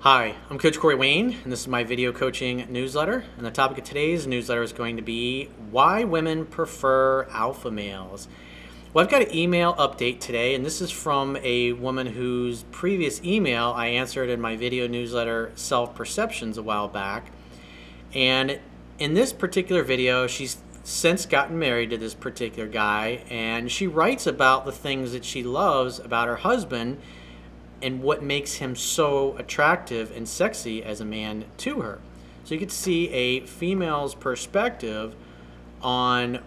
Hi, I'm Coach Corey Wayne, and this is my video coaching newsletter. And the topic of today's newsletter is going to be why women prefer alpha males. Well, I've got an email update today, and this is from a woman whose previous email I answered in my video newsletter, Self-Perceptions, a while back. And in this particular video, she's since gotten married to this particular guy, and she writes about the things that she loves about her husband and what makes him so attractive and sexy as a man to her. So you get to see a female's perspective on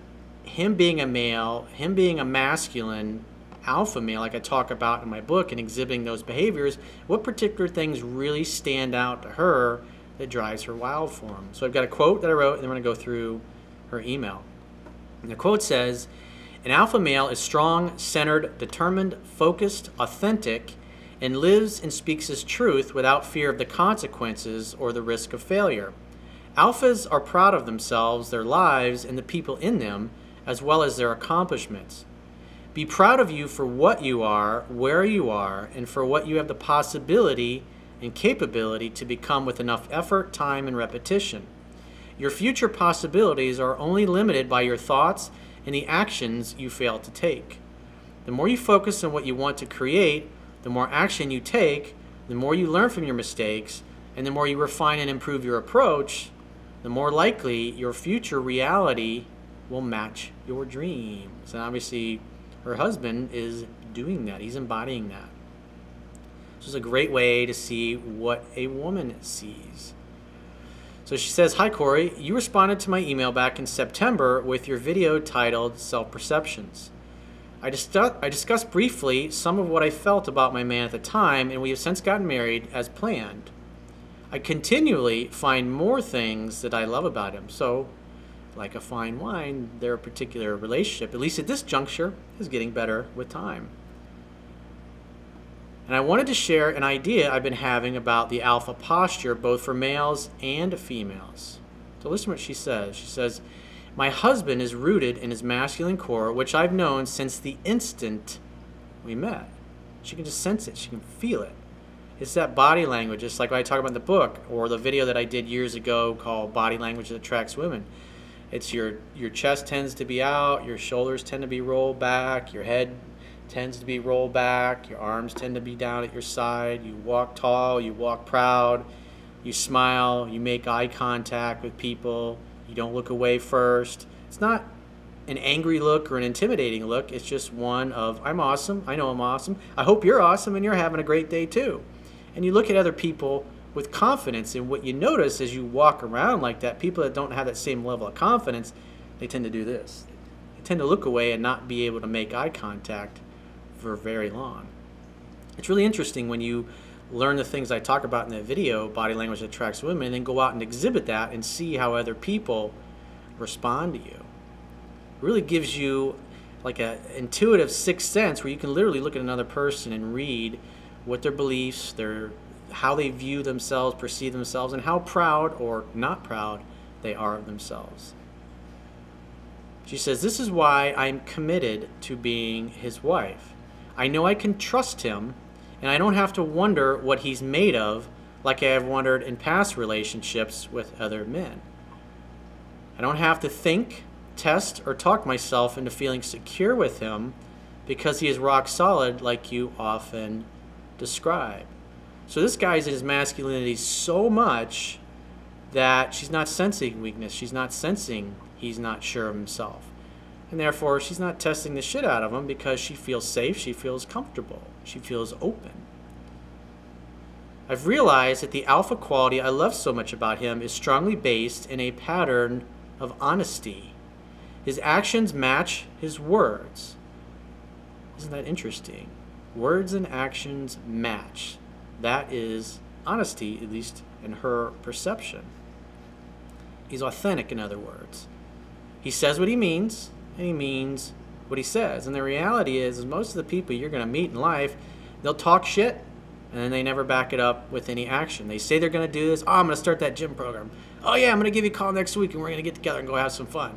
him being a male, him being a masculine alpha male, like I talk about in my book, and exhibiting those behaviors, what particular things really stand out to her that drives her wild for him. So I've got a quote that I wrote, and I'm going to go through her email. And the quote says, "An alpha male is strong, centered, determined, focused, authentic, and lives and speaks his truth without fear of the consequences or the risk of failure. Alphas are proud of themselves, their lives, and the people in them, as well as their accomplishments. Be proud of you for what you are, where you are, and for what you have the possibility and capability to become with enough effort, time, and repetition. Your future possibilities are only limited by your thoughts and the actions you fail to take. The more you focus on what you want to create, the more action you take, the more you learn from your mistakes, and the more you refine and improve your approach, the more likely your future reality will match your dreams." And obviously, her husband is doing that. He's embodying that. This is a great way to see what a woman sees. So she says, "Hi Corey, you responded to my email back in September with your video titled Self-Perceptions. I discussed briefly some of what I felt about my man at the time, and we have since gotten married as planned. I continually find more things that I love about him. So, like a fine wine, their particular relationship, at least at this juncture, is getting better with time. And I wanted to share an idea I've been having about the alpha posture, both for males and females." So listen to what she says. She says, "My husband is rooted in his masculine core, which I've known since the instant we met." She can just sense it. She can feel it. It's that body language. It's like what I talk about in the book, or the video that I did years ago called Body Language That Attracts Women. It's your chest tends to be out, your shoulders tend to be rolled back, your head tends to be rolled back, your arms tend to be down at your side, you walk tall, you walk proud, you smile, you make eye contact with people, you don't look away first. It's not an angry look or an intimidating look. It's just one of, I'm awesome, I know I'm awesome, I hope you're awesome and you're having a great day too. And you look at other people with confidence, and what you notice as you walk around like that, people that don't have that same level of confidence, they tend to do this. They tend to look away and not be able to make eye contact for very long. It's really interesting when you learn the things I talk about in that video, Body Language That Attracts Women, and then go out and exhibit that and see how other people respond to you. It really gives you like an intuitive sixth sense where you can literally look at another person and read what their beliefs, how they view themselves, perceive themselves, and how proud or not proud they are of themselves. She says, "This is why I'm committed to being his wife. I know I can trust him, and I don't have to wonder what he's made of like I have wondered in past relationships with other men. I don't have to think, test, or talk myself into feeling secure with him because he is rock solid like you often describe." So this guy's in his masculinity so much that she's not sensing weakness. She's not sensing he's not sure of himself. And therefore, she's not testing the shit out of him because she feels safe, she feels comfortable, she feels open. "I've realized that the alpha quality I love so much about him is strongly based in a pattern of honesty. His actions match his words." Isn't that interesting? Words and actions match. That is honesty, at least in her perception. He's authentic, in other words. He says what he means, and he means what he says. And the reality is most of the people you're going to meet in life, they'll talk shit, and then they never back it up with any action. They say they're going to do this. "Oh, I'm going to start that gym program. Oh yeah, I'm going to give you a call next week, and we're going to get together and go have some fun."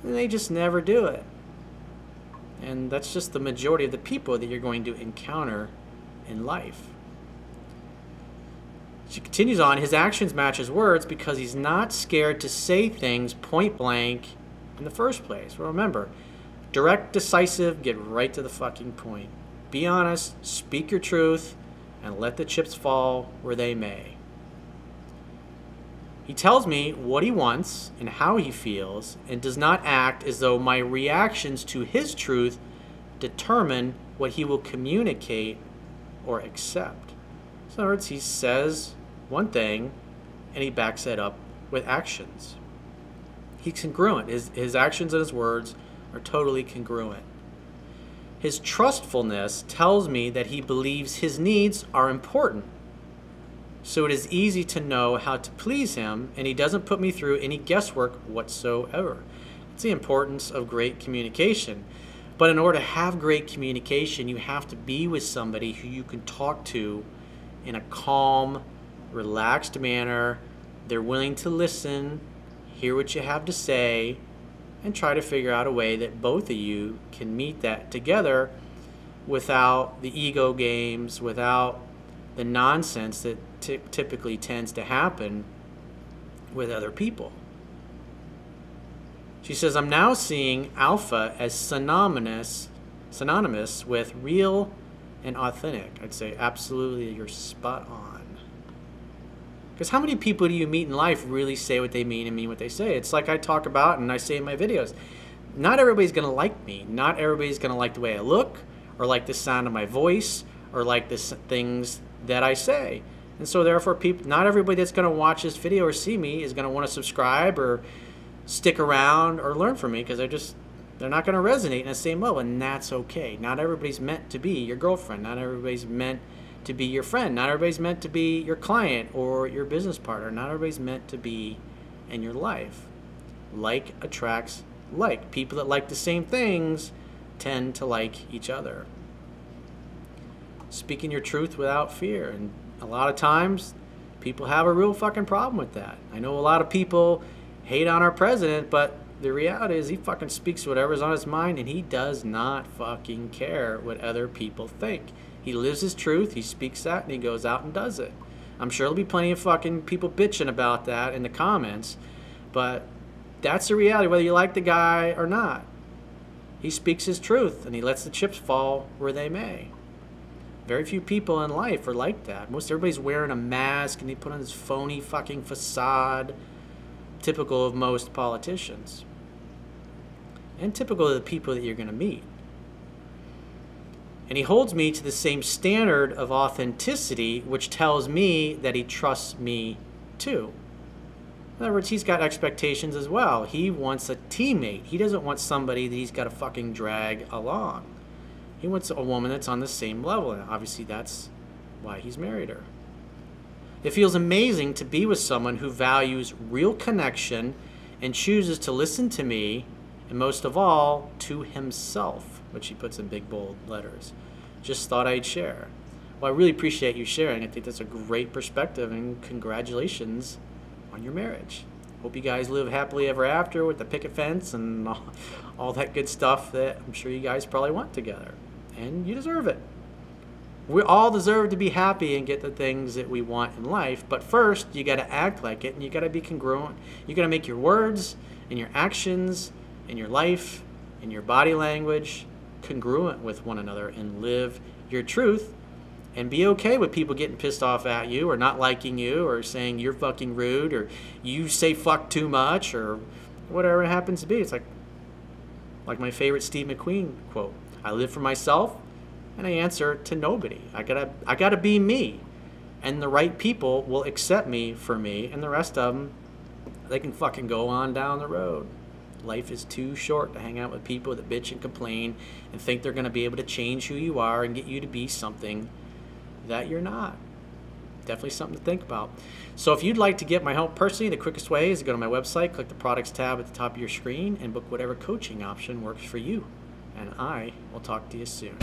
And they just never do it. And that's just the majority of the people that you're going to encounter in life. She continues on, his actions match his words because he's not scared to say things point blank in the first place. Well, remember, direct, decisive, get right to the fucking point. Be honest, speak your truth, and let the chips fall where they may. He tells me what he wants and how he feels and does not act as though my reactions to his truth determine what he will communicate or accept. So in other words, he says one thing and he backs it up with actions. He's congruent. His actions and his words are totally congruent. His trustfulness tells me that he believes his needs are important. So it is easy to know how to please him, and he doesn't put me through any guesswork whatsoever. It's the importance of great communication. But in order to have great communication, you have to be with somebody who you can talk to in a calm, relaxed manner. They're willing to listen, hear what you have to say, and try to figure out a way that both of you can meet that together without the ego games, without the nonsense that typically tends to happen with other people. She says, I'm now seeing alpha as synonymous with real and authentic. I'd say absolutely, you're spot on. Because how many people do you meet in life really say what they mean and mean what they say? It's like I talk about and I say in my videos. Not everybody's going to like me. Not everybody's going to like the way I look or like the sound of my voice or like the things that I say. And so therefore, not everybody that's going to watch this video or see me is going to want to subscribe or stick around or learn from me because they're not going to resonate in the same level, and that's okay. Not everybody's meant to be your girlfriend. Not everybody's meant to be your friend. Not everybody's meant to be your client or your business partner. Not everybody's meant to be in your life. Like attracts like. People that like the same things tend to like each other. Speaking your truth without fear. And a lot of times, people have a real fucking problem with that. I know a lot of people hate on our president, but the reality is he fucking speaks whatever's on his mind, and he does not fucking care what other people think. He lives his truth, he speaks that, and he goes out and does it. I'm sure there'll be plenty of fucking people bitching about that in the comments, but that's the reality, whether you like the guy or not. He speaks his truth, and he lets the chips fall where they may. Very few people in life are like that. Most everybody's wearing a mask, and they put on this phony fucking facade, typical of most politicians. And typical of the people that you're going to meet. And he holds me to the same standard of authenticity, which tells me that he trusts me too. In other words, he's got expectations as well. He wants a teammate. He doesn't want somebody that he's got to fucking drag along. He wants a woman that's on the same level, and obviously that's why he's married her. It feels amazing to be with someone who values real connection and chooses to listen to me, and most of all, to himself, which he puts in big bold letters. Just thought I'd share. Well, I really appreciate you sharing. I think that's a great perspective, and congratulations on your marriage. Hope you guys live happily ever after with the picket fence and all that good stuff that I'm sure you guys probably want together. And you deserve it. We all deserve to be happy and get the things that we want in life, but first you got to act like it, and you got to be congruent. You got to make your words and your actions and your life and your body language congruent with one another, and live your truth, and be okay with people getting pissed off at you or not liking you or saying you're fucking rude or you say fuck too much or whatever it happens to be. It's like my favorite Steve McQueen quote, I live for myself and I answer to nobody. I gotta be me, and the right people will accept me for me, and the rest of them, they can fucking go on down the road. Life is too short to hang out with people that bitch and complain and think they're gonna be able to change who you are and get you to be something that you're not. Definitely something to think about. So if you'd like to get my help personally, the quickest way is to go to my website, click the products tab at the top of your screen, and book whatever coaching option works for you. And I will talk to you soon.